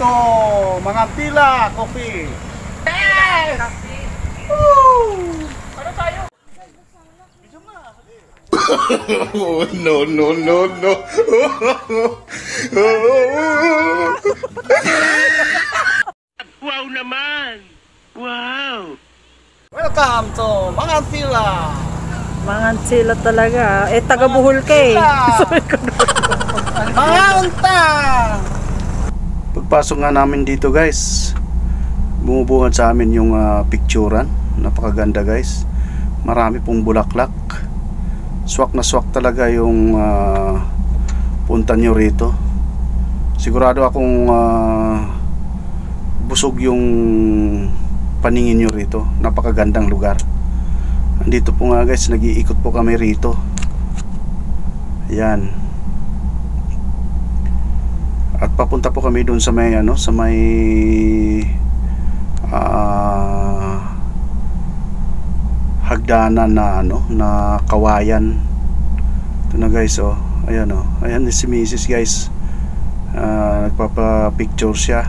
to mga Tila Coffee. Yes! Woo! Ano tayo? No, no, no, no. Wow naman. Wow. Welcome to mga Tila. Mga sila talaga. Eh, taga Bohol ka eh. Mga unta! Pagpasok nga namin dito guys, bumubuhat sa amin yung picturean. Napakaganda guys. Marami pong bulaklak. Swak na swak talaga yung punta nyo rito. Sigurado akong busog yung paningin nyo rito. Napakagandang lugar. Andito po nga guys, nag-iikot po kami rito. Ayan. At papunta po kami doon sa may sa may hagdanan na na kawayan. Ito na guys, ayan ayan si Mrs. guys. Nagpapa-picture siya.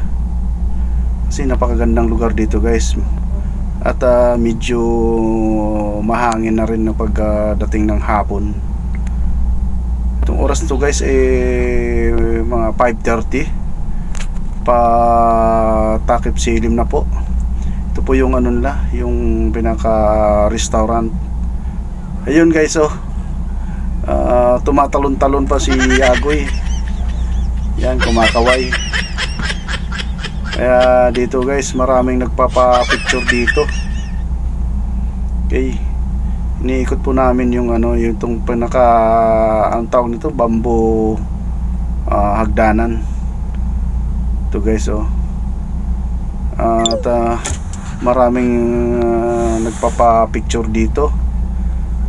Kasi napakagandang lugar dito guys. At medyo mahangin na rin na pagdating ng hapon. Itong oras nito guys mga 5:30 pa takip silim na po. Ito po yung yung pinaka restaurant. Ayun guys, tumatalon-talon pa si Agoy. Yan, kumakaway. Kaya dito guys, maraming nagpapa-picture dito. Okay. Iniikot po namin yung yung itong pinaka ang tawag nito, bamboo hagdanan. Ito guys, at maraming nagpapa-picture dito.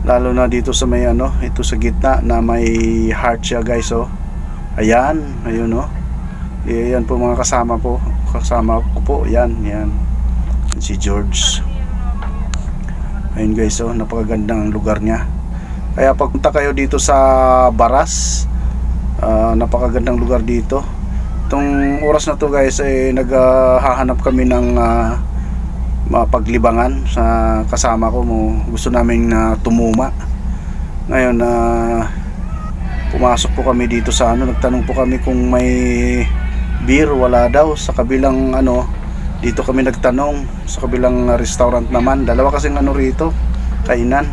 Lalo na dito sa may ito sa gitna na may heart siya guys, Ayan, ayun Yan po mga kasama ko po. Yan si George. Ayun guys, napakagandang lugar niya. Kaya pagpunta kayo dito sa Baras, napakagandang lugar dito. Itong oras na to guys naghahanap kami ng mapaglibangan sa kasama ko gusto namin tumuma. Ngayon pumasok po kami dito sa nagtanong po kami kung may beer. Wala daw sa kabilang dito kami nagtanong sa kabilang restaurant naman. Dalawa kasing rito, kainan.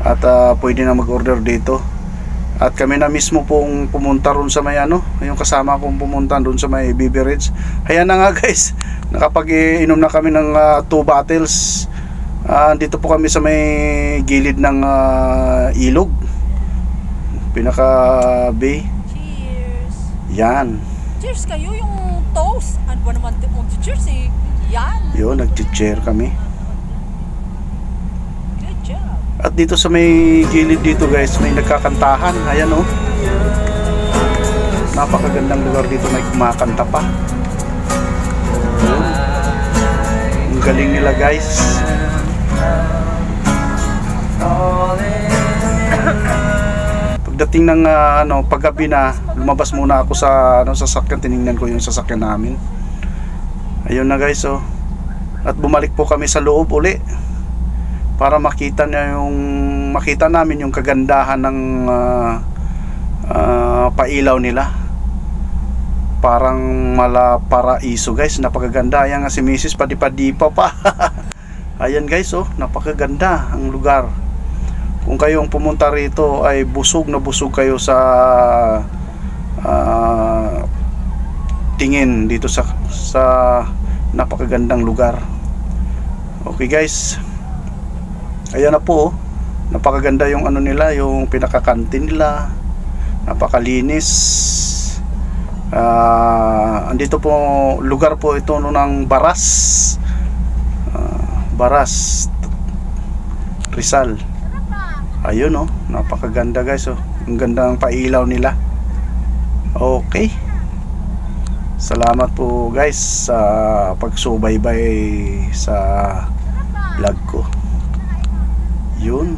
At pwede na mag-order dito. At kami na mismo pong pumunta ron sa may yung kasama kong pumunta ron sa may beverage. Ayan na nga guys, nakapag-inom na kami ng 2 bottles. Dito po kami sa may gilid ng ilog, pinaka bay. Cheers. Yan. Cheers kayo yung toast. Ano ba naman mag-cheers eh? Yan. Yun, nag-cheer kami. Good job. At dito sa may gilid dito guys, may nagkakantahan. Ayan napakagandang lugar dito, may kumakanta pa. Ang galing nila guys. Pagdating ng paggabi na, lumabas muna ako sa sasakyan. Tiningnan ko yung sasakyan namin. Ayun na guys, At bumalik po kami sa loob uli para makita namin yung kagandahan ng pailaw nila. Parang mala-paraiso guys, napakaganda. Ayan nga si Mrs. Padipa pa. Ayan guys, napakaganda ang lugar. Kung kayong pumunta rito ay busog na busog kayo sa tingin dito sa napakagandang lugar. Okay guys, ayan na po, napakaganda yung nila, yung pinaka-canteen nila, napakalinis. Andito po lugar po ito ng Baras, Baras, Rizal. Ayun napakaganda guys, ang gandang pailaw nila. Okay, salamat po guys sa pagsubaybay sa vlog ko. Yun.